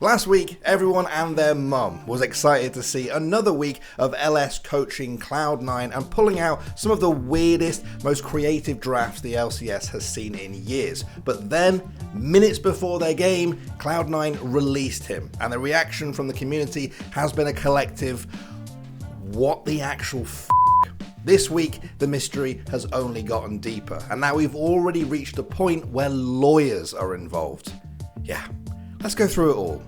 Last week, everyone and their mum was excited to see another week of LS coaching Cloud9 and pulling out some of the weirdest, most creative drafts the LCS has seen in years. But then, minutes before their game, Cloud9 released him, and the reaction from the community has been a collective, what the actual f***? This week, the mystery has only gotten deeper, and now we've already reached a point where lawyers are involved. Yeah. Let's go through it all.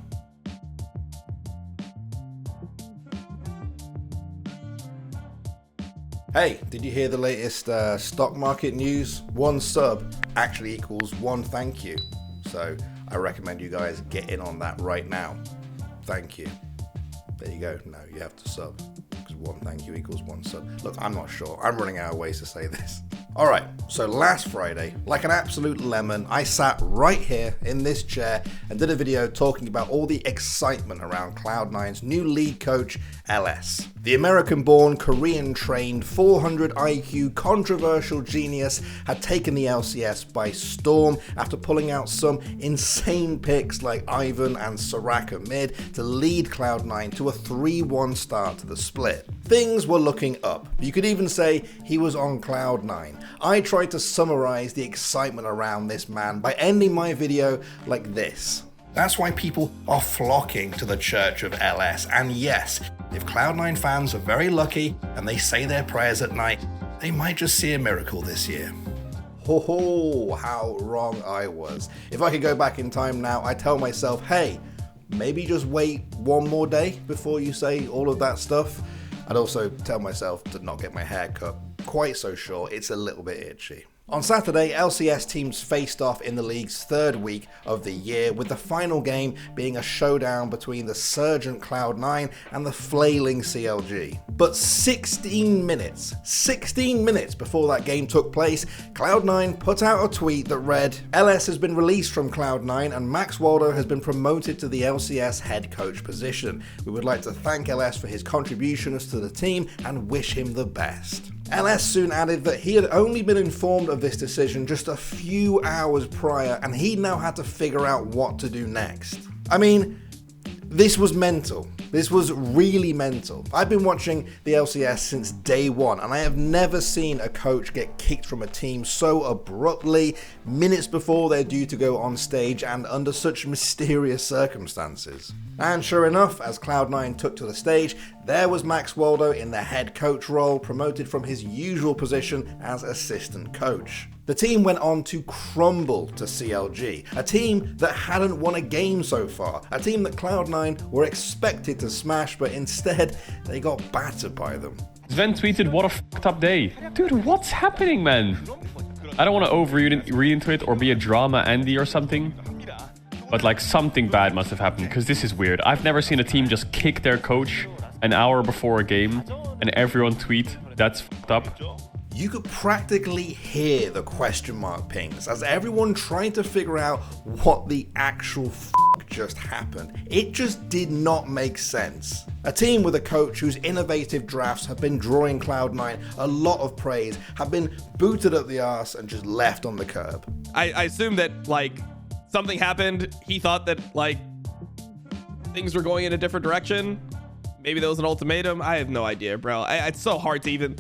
Hey, did you hear the latest stock market news? 1 sub actually equals 1 thank you. So I recommend you guys get in on that right now. Thank you. There you go. No, you have to sub. Because 1 thank you equals 1 sub. Look, I'm not sure. I'm running out of ways to say this. Alright, so last Friday, like an absolute lemon, I sat right here in this chair and did a video talking about all the excitement around Cloud9's new lead coach, LS. The American-born, Korean-trained, 400 IQ controversial genius had taken the LCS by storm after pulling out some insane picks like Ivan and Soraka mid to lead Cloud9 to a 3-1 start to the split. Things were looking up. You could even say he was on Cloud9. I tried to summarize the excitement around this man by ending my video like this. That's why people are flocking to the Church of LS, and yes, if Cloud9 fans are very lucky and they say their prayers at night, they might just see a miracle this year. Ho ho, how wrong I was. If I could go back in time now, I tell myself, hey, maybe just wait 1 more day before you say all of that stuff. I'd also tell myself to not get my hair cut quite so short, it's a little bit itchy. On Saturday, LCS teams faced off in the league's 3rd week of the year, with the final game being a showdown between the surgent Cloud9 and the flailing CLG. But 16 minutes before that game took place, Cloud9 put out a tweet that read, LS has been released from Cloud9 and Max Waldo has been promoted to the LCS head coach position. We would like to thank LS for his contributions to the team and wish him the best. LS soon added that he had only been informed of this decision just a few hours prior, and he now had to figure out what to do next. I mean, this was mental. This was really mental. I've been watching the LCS since day 1, and I have never seen a coach get kicked from a team so abruptly, minutes before they're due to go on stage and under such mysterious circumstances. And sure enough, as Cloud9 took to the stage, there was Max Waldo in the head coach role, promoted from his usual position as assistant coach. The team went on to crumble to CLG, a team that hadn't won a game so far, a team that Cloud9 were expected to smash, but instead they got battered by them. Sven tweeted, what a fucked up day. Dude, what's happening, man? I don't want to overread into it or be a drama Andy or something, but like something bad must have happened, because this is weird. I've never seen a team just kick their coach an hour before a game and everyone tweet, that's fucked up. You could practically hear the question mark pings as everyone tried to figure out what the actual f*** just happened. It just did not make sense. A team with a coach whose innovative drafts have been drawing Cloud9 a lot of praise have been booted up the arse and just left on the curb. I assume that, like, something happened. He thought that, like, things were going in a different direction. Maybe there was an ultimatum. I have no idea, bro. It's so hard to even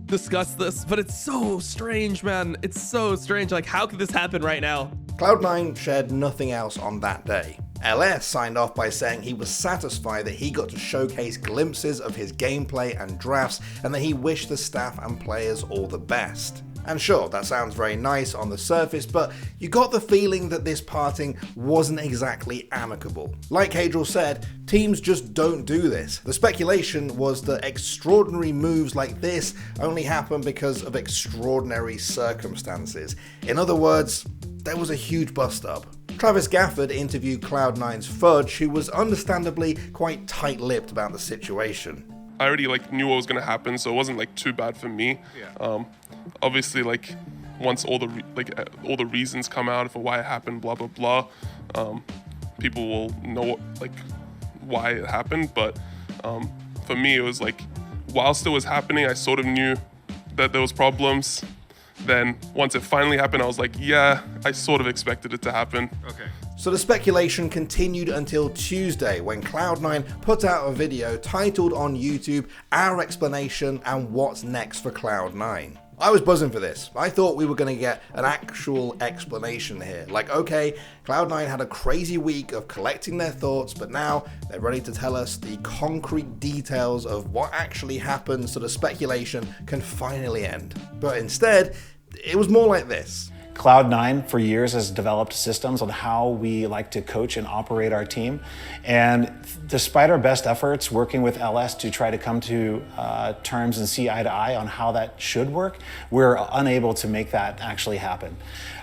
discuss this, but it's so strange, man. It's so strange. Like, how could this happen right now? Cloud9 shared nothing else on that day. LS signed off by saying he was satisfied that he got to showcase glimpses of his gameplay and drafts, and that he wished the staff and players all the best. And sure, that sounds very nice on the surface, but you got the feeling that this parting wasn't exactly amicable. Like Hadriel said, teams just don't do this. The speculation was that extraordinary moves like this only happen because of extraordinary circumstances. In other words, there was a huge bust-up. Travis Gafford interviewed Cloud9's Fudge, who was understandably quite tight-lipped about the situation. I already knew what was gonna happen, so it wasn't too bad for me. Yeah. Obviously, once all the reasons come out for why it happened, blah blah blah, people will know why it happened. But for me, it was whilst it was happening, I sort of knew that there was problems. Then once it finally happened, I was like, yeah, I sort of expected it to happen. Okay. So the speculation continued until Tuesday when Cloud9 put out a video titled on YouTube, Our Explanation and What's Next for Cloud9. I was buzzing for this. I thought we were going to get an actual explanation here. Like, okay, Cloud9 had a crazy week of collecting their thoughts, but now they're ready to tell us the concrete details of what actually happened so the speculation can finally end. But instead, it was more like this. Cloud9 for years has developed systems on how we like to coach and operate our team. And despite our best efforts working with LS to try to come to terms and see eye to eye on how that should work, we're unable to make that actually happen.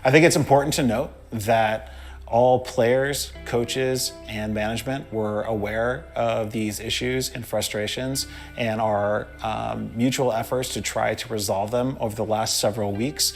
I think it's important to note that all players, coaches, and management were aware of these issues and frustrations and our mutual efforts to try to resolve them over the last several weeks.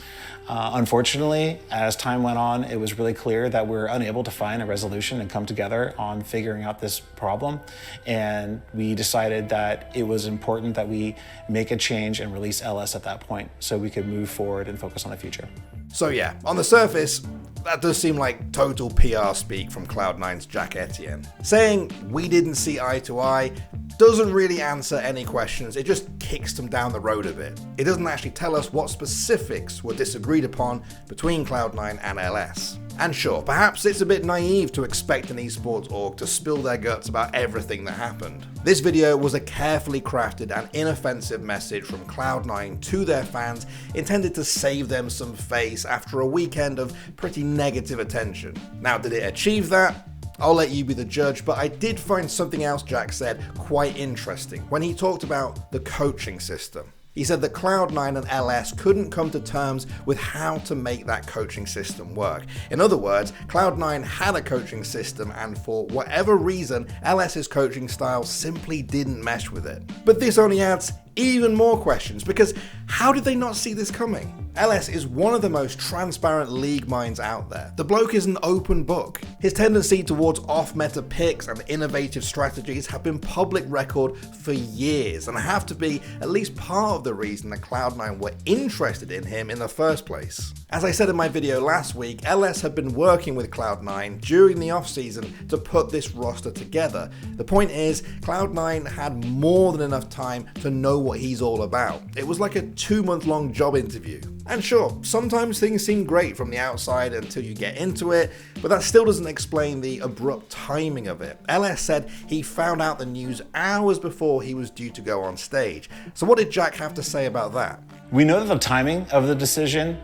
Unfortunately, as time went on, it was really clear that we were unable to find a resolution and come together on figuring out this problem. And we decided that it was important that we make a change and release LS at that point so we could move forward and focus on the future. So yeah, on the surface, that does seem like total PR speak from Cloud9's Jack Etienne. Saying we didn't see eye to eye doesn't really answer any questions, it just kicks them down the road a bit. It doesn't actually tell us what specifics were disagreed upon between Cloud9 and LS. And sure, perhaps it's a bit naive to expect an esports org to spill their guts about everything that happened. This video was a carefully crafted and inoffensive message from Cloud9 to their fans, intended to save them some face after a weekend of pretty negative attention. Now, did it achieve that? I'll let you be the judge, but I did find something else Jack said quite interesting when he talked about the coaching system. He said that Cloud9 and LS couldn't come to terms with how to make that coaching system work. In other words, Cloud9 had a coaching system and for whatever reason, LS's coaching style simply didn't mesh with it. But this only adds even more questions, because how did they not see this coming? LS is one of the most transparent league minds out there. The bloke is an open book. His tendency towards off-meta picks and innovative strategies have been public record for years and have to be at least part of the reason that Cloud9 were interested in him in the first place. As I said in my video last week, LS have been working with Cloud9 during the off-season to put this roster together. The point is, Cloud9 had more than enough time to know what he's all about. It was like a 2-month-long job interview. And sure, sometimes things seem great from the outside until you get into it, but that still doesn't explain the abrupt timing of it. LS said he found out the news hours before he was due to go on stage. So what did Jack have to say about that? We know that the timing of the decision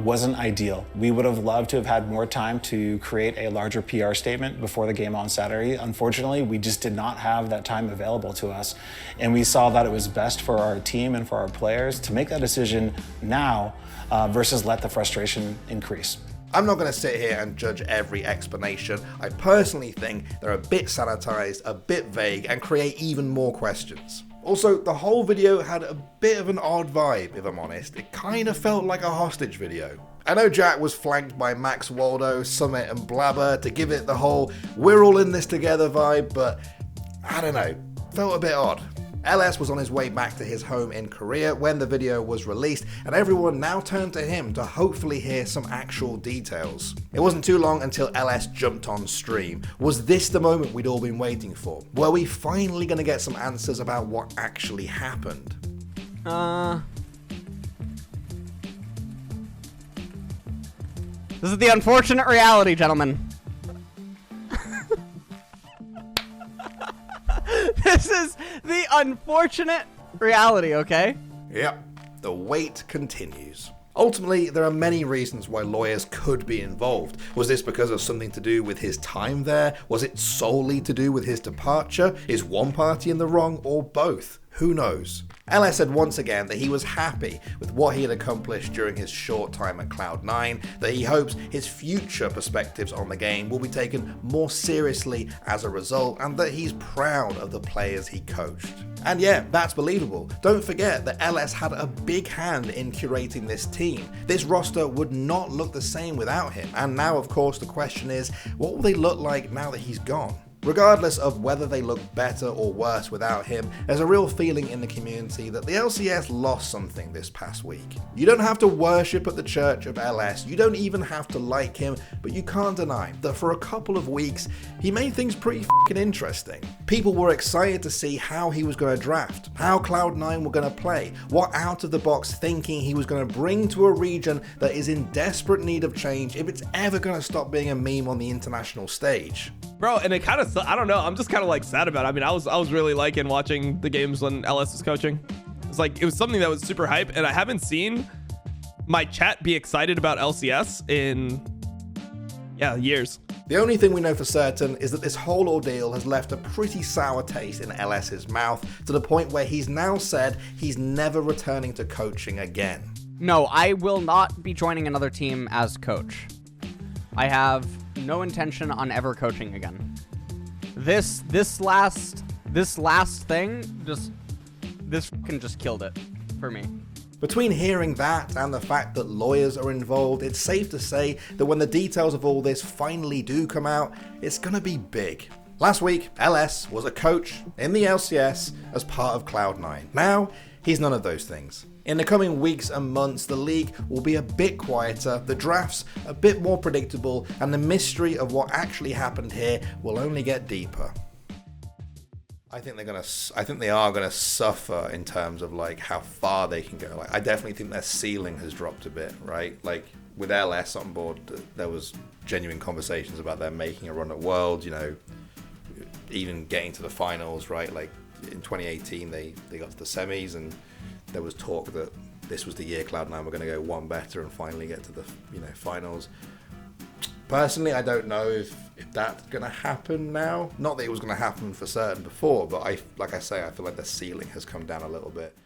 wasn't ideal. We would have loved to have had more time to create a larger PR statement before the game on Saturday. Unfortunately, we just did not have that time available to us. And we saw that it was best for our team and for our players to make that decision now versus let the frustration increase. I'm not going to sit here and judge every explanation. I personally think they're a bit sanitized, a bit vague, and create even more questions. Also, the whole video had a bit of an odd vibe, if I'm honest. It kind of felt like a hostage video. I know Jack was flanked by Max Waldo, Summit, and Blabber to give it the whole we're all in this together vibe, but I don't know, felt a bit odd. LS was on his way back to his home in Korea when the video was released, and everyone now turned to him to hopefully hear some actual details. It wasn't too long until LS jumped on stream. Was this the moment we'd all been waiting for? Were we finally going to get some answers about what actually happened? This is the unfortunate reality, gentlemen. This is the unfortunate reality, okay? Yep, the wait continues. Ultimately, there are many reasons why lawyers could be involved. Was this because of something to do with his time there? Was it solely to do with his departure? Is one party in the wrong, or both? Who knows? LS said once again that he was happy with what he had accomplished during his short time at Cloud9, that he hopes his future perspectives on the game will be taken more seriously as a result, and that he's proud of the players he coached. And yeah, that's believable. Don't forget that LS had a big hand in curating this team. This roster would not look the same without him, and now of course the question is, what will they look like now that he's gone? Regardless of whether they look better or worse without him, there's a real feeling in the community that the LCS lost something this past week. You don't have to worship at the church of LS, you don't even have to like him, but you can't deny that for a couple of weeks, he made things pretty f***ing interesting. People were excited to see how he was going to draft, how Cloud9 were going to play, what out-of-the-box thinking he was going to bring to a region that is in desperate need of change if it's ever going to stop being a meme on the international stage. Bro, and it kind of, I don't know, I'm just kind of like sad about it. I mean, I was really liking watching the games when LS was coaching. It's like, it was something that was super hype, and I haven't seen my chat be excited about LCS in, years. The only thing we know for certain is that this whole ordeal has left a pretty sour taste in LS's mouth, to the point where he's now said he's never returning to coaching again. No, I will not be joining another team as coach. I have no intention on ever coaching again. This last thing this fucking just killed it for me. Between hearing that and the fact that lawyers are involved, it's safe to say that when the details of all this finally do come out, it's gonna be big. Last week, LS was a coach in the LCS as part of Cloud9. Now, he's none of those things. In the coming weeks and months, the league will be a bit quieter, the drafts a bit more predictable, and the mystery of what actually happened here will only get deeper. I think they are gonna suffer in terms of like how far they can go. Like, I definitely think their ceiling has dropped a bit, right? Like with LS on board, there was genuine conversations about them making a run at Worlds, you know, even getting to the finals, right? Like in 2018, they got to the semis, and there was talk that this was the year Cloud9 were going to go one better and finally get to the finals. Personally, I don't know if that's going to happen now. Not that it was going to happen for certain before, but like I say, I feel like the ceiling has come down a little bit.